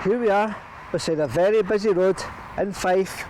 Here we are beside a very busy road in Fife,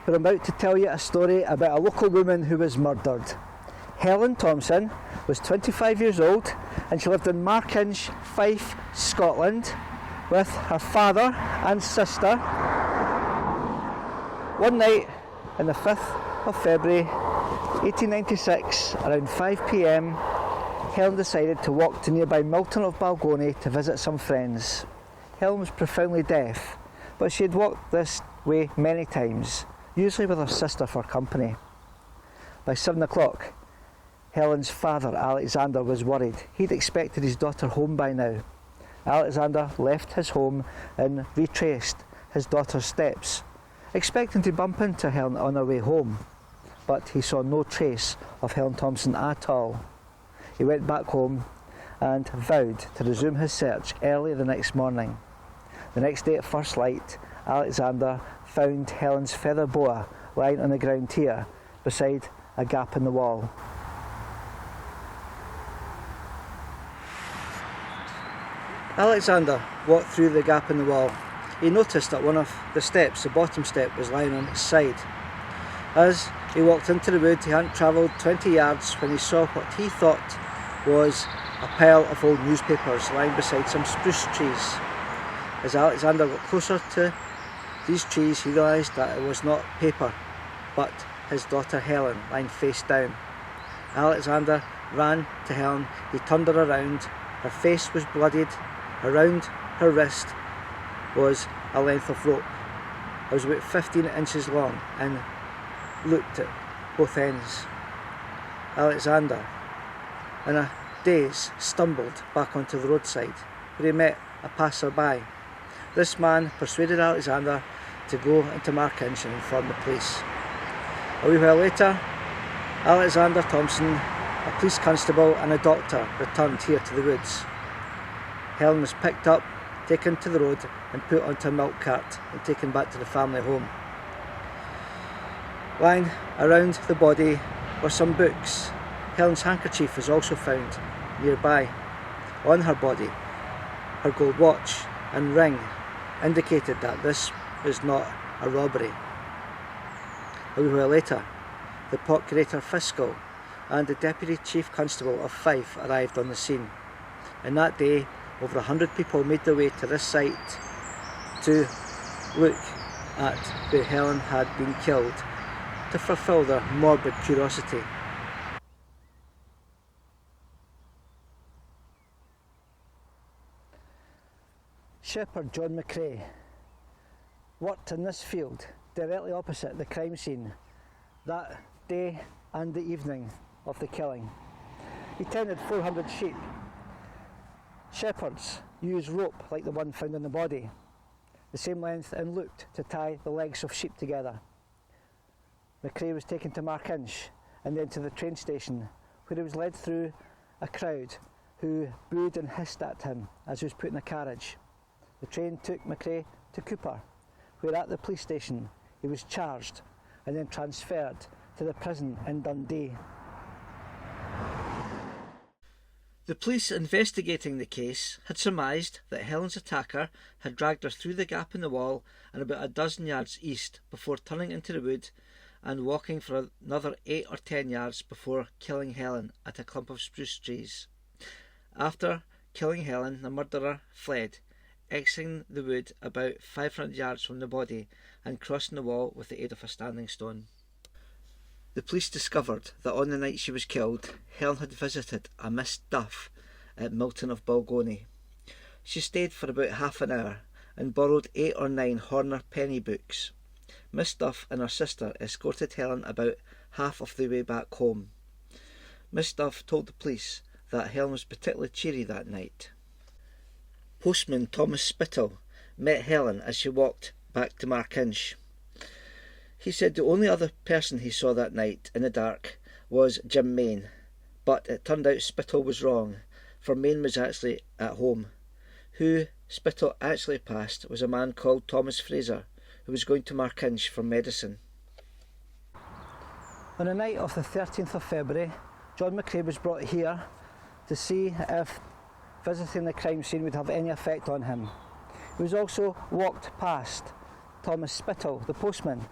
where I'm about to tell you a story about a local woman who was murdered. Helen Thompson was 25 years old and she lived in Markinch, Fife, Scotland, with her father and sister. One night on the 5th of February 1896, around 5 p.m, Helen decided to walk to nearby Milton of Balgony to visit some friends. Helen was profoundly deaf, but she had walked this way many times, usually with her sister for company. By 7 o'clock, Helen's father, Alexander, was worried. He'd expected his daughter home by now. Alexander left his home and retraced his daughter's steps, expecting to bump into Helen on her way home, but he saw no trace of Helen Thompson at all. He went back home and vowed to resume his search early the next morning. The next day at first light, Alexander found Helen's feather boa lying on the ground here, beside a gap in the wall. Alexander walked through the gap in the wall. He noticed that one of the steps, the bottom step, was lying on its side. As he walked into the wood, he hadn't travelled 20 yards when he saw what he thought was a pile of old newspapers lying beside some spruce trees. As Alexander got closer to these trees, he realised that it was not paper, but his daughter Helen lying face down. Alexander ran to Helen. He turned her around. Her face was bloodied. Around her wrist was a length of rope. It was about 15 inches long and looped at both ends. Alexander, in a daze, stumbled back onto the roadside, where he met a passer-by. This man persuaded Alexander to go into Markinch and inform the police. A wee while later, Alexander Thompson, a police constable and a doctor returned here to the woods. Helen was picked up, taken to the road and put onto a milk cart and taken back to the family home. Lying around the body were some books. Helen's handkerchief was also found nearby. On her body, her gold watch and ring indicated that this was not a robbery. A wee while later, the Procurator Fiscal and the Deputy Chief Constable of Fife arrived on the scene. And that day, over 100 people made their way to this site to look at where Helen had been killed, to fulfil their morbid curiosity. Shepherd John McCrae worked in this field directly opposite the crime scene that day and the evening of the killing. He tended 400 sheep. Shepherds use rope like the one found in the body, the same length and looped to tie the legs of sheep together. McCrae was taken to Markinch and then to the train station, where he was led through a crowd who booed and hissed at him as he was put in a carriage. The train took McCrae to Cooper, where at the police station he was charged and then transferred to the prison in Dundee. The police investigating the case had surmised that Helen's attacker had dragged her through the gap in the wall and about a dozen yards east before turning into the wood and walking for another 8 or 10 yards before killing Helen at a clump of spruce trees. After killing Helen, the murderer fled, exiting the wood about 500 yards from the body and crossing the wall with the aid of a standing stone. The police discovered that on the night she was killed, Helen had visited a Miss Duff at Milton of Balgony. She stayed for about half an hour and borrowed 8 or 9 Horner penny books. Miss Duff and her sister escorted Helen about half of the way back home. Miss Duff told the police that Helen was particularly cheery that night. Postman Thomas Spittle met Helen as she walked back to Markinch. He said the only other person he saw that night in the dark was Jim Main, but it turned out Spittle was wrong, for Main was actually at home. Who Spittle actually passed was a man called Thomas Fraser, who was going to Markinch for medicine. On the night of the 13th of February, John McCrae was brought here to see if visiting the crime scene would have any effect on him. He was also walked past Thomas Spittle, the postman,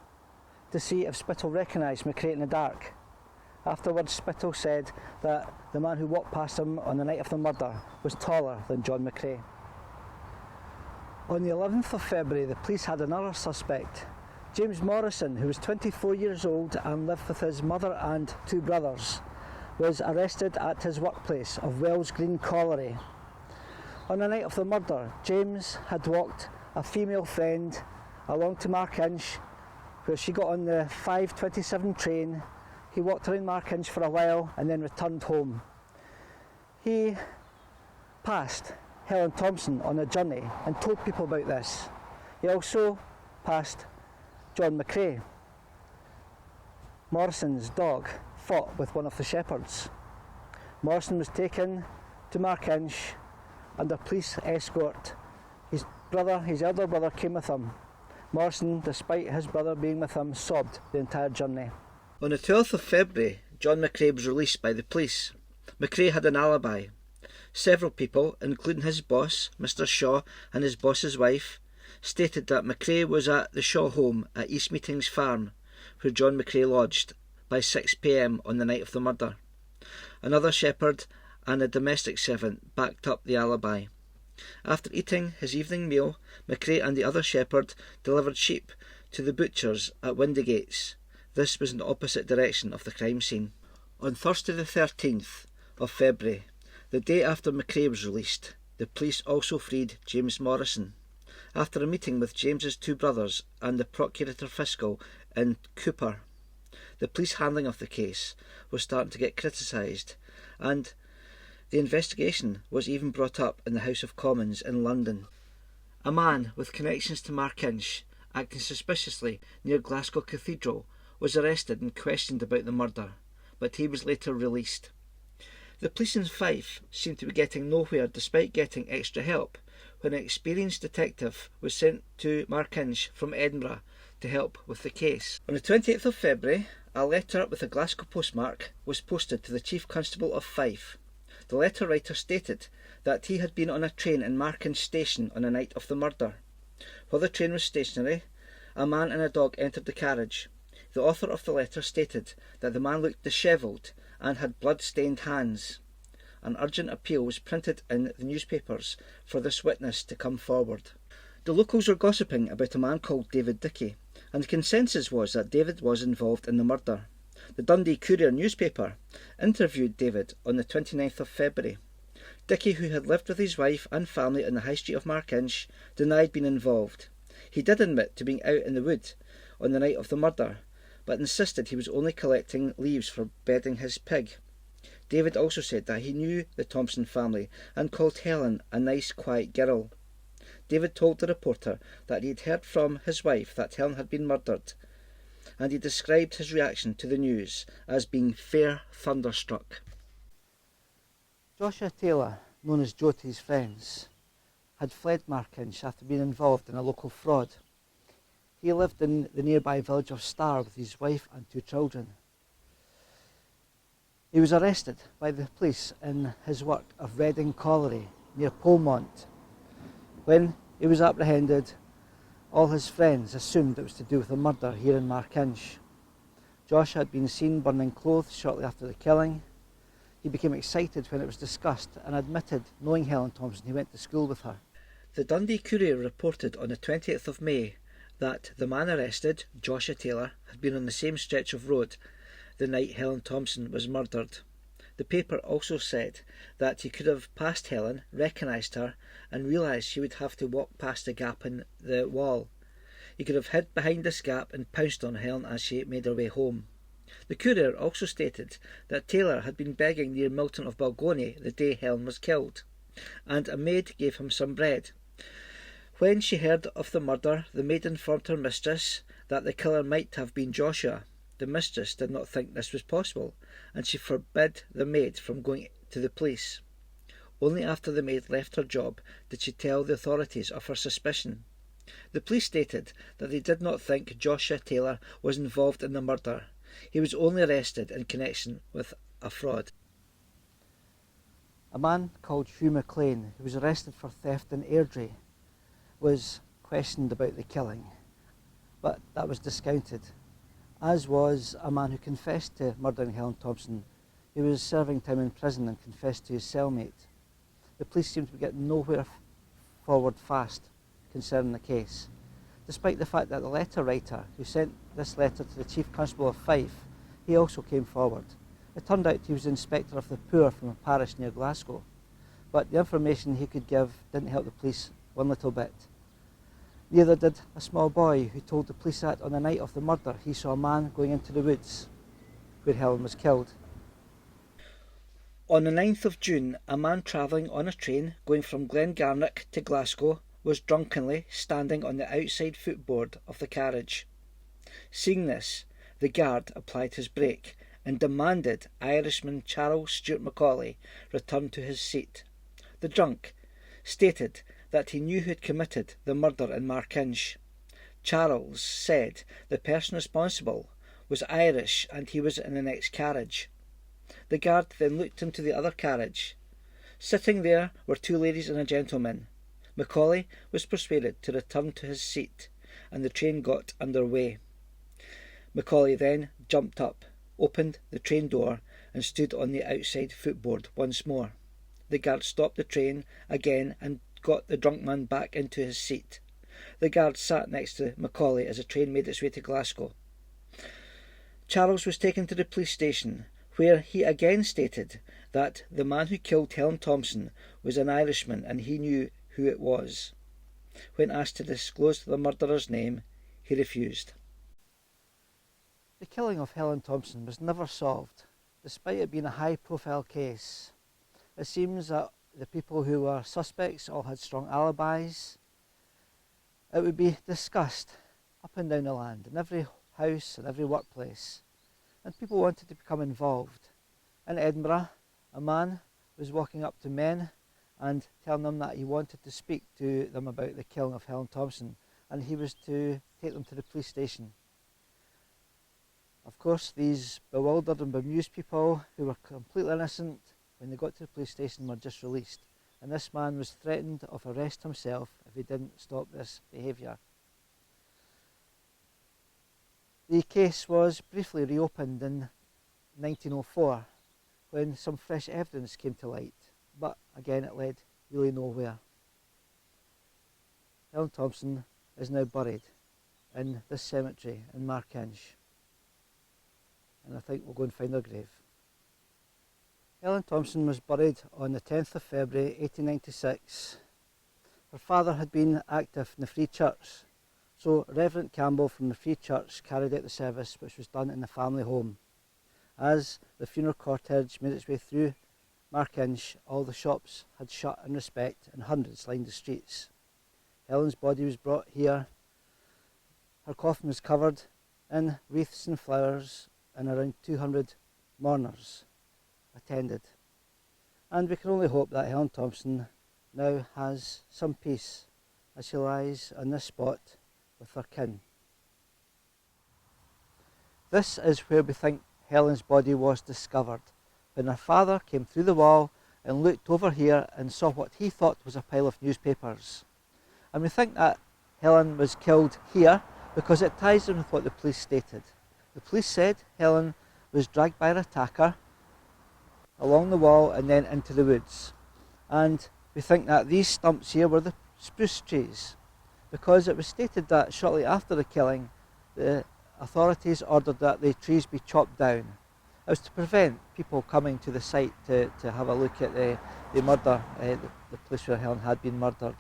to see if Spittle recognised McRae in the dark. Afterwards, Spittle said that the man who walked past him on the night of the murder was taller than John McRae. On the 11th of February, the police had another suspect. James Morrison, who was 24 years old and lived with his mother and two brothers, was arrested at his workplace of Wells Green Colliery. On the night of the murder, James had walked a female friend along to Markinch, where she got on the 5:27 train. He walked around Markinch for a while and then returned home. He passed Helen Thompson on a journey and told people about this. He also passed John McRae. Morrison's dog fought with one of the shepherds. Morrison was taken to Markinch under police escort. His elder brother, came with him. Morrison, despite his brother being with him, sobbed the entire journey. On the 12th of February, John McRae was released by the police. McRae had an alibi. Several people, including his boss, Mr. Shaw, and his boss's wife, stated that McRae was at the Shaw home at East Meetings Farm, where John McRae lodged, by 6 p.m. on the night of the murder. Another shepherd and a domestic servant backed up the alibi. After eating his evening meal, McRae and the other shepherd delivered sheep to the butchers at Windygates. This was in the opposite direction of the crime scene. On Thursday the 13th of February, the day after McRae was released, the police also freed James Morrison. After a meeting with James's two brothers and the Procurator Fiscal in Cooper, the police handling of the case was starting to get criticised, and the investigation was even brought up in the House of Commons in London. A man with connections to Markinch, acting suspiciously near Glasgow Cathedral, was arrested and questioned about the murder, but he was later released. The police in Fife seemed to be getting nowhere despite getting extra help when an experienced detective was sent to Markinch from Edinburgh to help with the case. On the 28th of February, a letter with a Glasgow postmark was posted to the Chief Constable of Fife. The letter writer stated that he had been on a train in Markinch station on the night of the murder. While the train was stationary, a man and a dog entered the carriage. The author of the letter stated that the man looked dishevelled and had blood-stained hands. An urgent appeal was printed in the newspapers for this witness to come forward. The locals were gossiping about a man called David Dickey, and the consensus was that David was involved in the murder. The Dundee Courier newspaper interviewed David on the 29th of February. Dickey, who had lived with his wife and family in the High Street of Markinch, denied being involved. He did admit to being out in the wood on the night of the murder, but insisted he was only collecting leaves for bedding his pig. David also said that he knew the Thompson family and called Helen a nice, quiet girl. David told the reporter that he had heard from his wife that Helen had been murdered, and he described his reaction to the news as being fair thunderstruck. Joshua Taylor, known as Joe to his friends, had fled Markinch after being involved in a local fraud. He lived in the nearby village of Star with his wife and two children. He was arrested by the police in his work of Reading Colliery near Polmont. When he was apprehended, all his friends assumed it was to do with a murder here in Markinch. Josh had been seen burning clothes shortly after the killing. He became excited when it was discussed and admitted knowing Helen Thompson. He went to school with her. The Dundee Courier reported on the 20th of May that the man arrested, Joshua Taylor, had been on the same stretch of road the night Helen Thompson was murdered. The paper also said that he could have passed Helen, recognised her, and realised she would have to walk past the gap in the wall. He could have hid behind this gap and pounced on Helen as she made her way home. The Courier also stated that Taylor had been begging near Milton of Balgony the day Helen was killed, and a maid gave him some bread. When she heard of the murder, the maid informed her mistress that the killer might have been Joshua. The mistress did not think this was possible, and she forbid the maid from going to the police. Only after the maid left her job did she tell the authorities of her suspicion. The police stated that they did not think Joshua Taylor was involved in the murder. He was only arrested in connection with a fraud. A man called Hugh McLean, who was arrested for theft in Airdrie, was questioned about the killing, but that was discounted, as was a man who confessed to murdering Helen Thompson. He was serving time in prison and confessed to his cellmate. The police seemed to be getting nowhere forward fast concerning the case, despite the fact that the letter writer who sent this letter to the Chief Constable of Fife, he also came forward. It turned out he was Inspector of the Poor from a parish near Glasgow, but the information he could give didn't help the police one little bit. Neither did a small boy who told the police that on the night of the murder he saw a man going into the woods where Helen was killed. On the 9th of June, a man travelling on a train going from Glengarnock to Glasgow was drunkenly standing on the outside footboard of the carriage. Seeing this, the guard applied his brake and demanded Irishman Charles Stewart Macaulay return to his seat. The drunk stated that he knew who had committed the murder in Markinch. Charles said the person responsible was Irish and he was in the next carriage. The guard then looked into the other carriage. Sitting there were two ladies and a gentleman. Macaulay was persuaded to return to his seat, and the train got under way. Macaulay then jumped up, opened the train door, and stood on the outside footboard once more. The guard stopped the train again and got the drunk man back into his seat. The guard sat next to Macaulay as the train made its way to Glasgow. Charles was taken to the police station, where he again stated that the man who killed Helen Thompson was an Irishman and he knew who it was. When asked to disclose the murderer's name, he refused. The killing of Helen Thompson was never solved, despite it being a high-profile case. It seems that the people who were suspects all had strong alibis. It would be discussed up and down the land, in every house and every workplace, and people wanted to become involved. In Edinburgh, a man was walking up to men and telling them that he wanted to speak to them about the killing of Helen Thompson, and he was to take them to the police station. Of course, these bewildered and bemused people who were completely innocent, when they got to the police station, were just released, and this man was threatened of arrest himself if he didn't stop this behaviour. The case was briefly reopened in 1904 when some fresh evidence came to light, but again it led really nowhere. Helen Thompson is now buried in this cemetery in Markinch, and I think we'll go and find her grave. Helen Thompson was buried on the 10th of February 1896. Her father had been active in the Free Church, so Reverend Campbell from the Free Church carried out the service, which was done in the family home. As the funeral cortege made its way through Markinch, all the shops had shut in respect and hundreds lined the streets. Helen's body was brought here. Her coffin was covered in wreaths and flowers, and around 200 mourners attended. And we can only hope that Helen Thompson now has some peace as she lies on this spot with her kin. This is where we think Helen's body was discovered, when her father came through the wall and looked over here and saw what he thought was a pile of newspapers. And we think that Helen was killed here because it ties in with what the police stated. The police said Helen was dragged by her attacker along the wall and then into the woods. And we think that these stumps here were the spruce trees, because it was stated that shortly after the killing, the authorities ordered that the trees be chopped down. It was to prevent people coming to the site to have a look at the murder, the place where Helen had been murdered.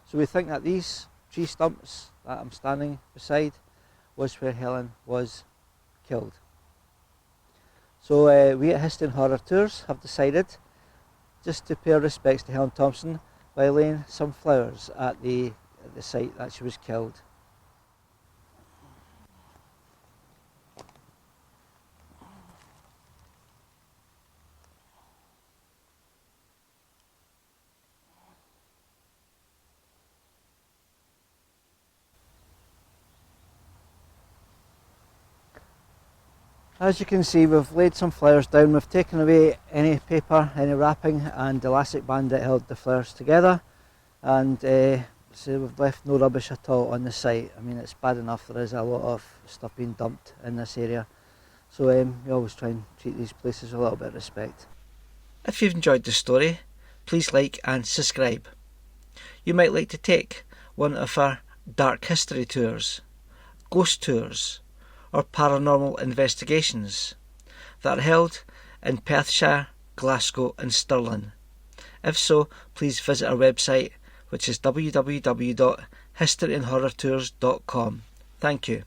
So we think that these tree stumps that I'm standing beside was where Helen was killed. So we at History and Horror Tours have decided just to pay our respects to Helen Thompson by laying some flowers at the site that she was killed. As you can see, we've laid some flowers down. We've taken away any paper, any wrapping, and the elastic band that held the flowers together, and So we've left no rubbish at all on the site. I mean, it's bad enough there is a lot of stuff being dumped in this area. So we always try and treat these places with a little bit of respect. If you've enjoyed the story, please like and subscribe. You might like to take one of our dark history tours, ghost tours, or paranormal investigations that are held in Perthshire, Glasgow and Stirling. If so, please visit our website, which is www.historyandhorrortours.com. Thank you.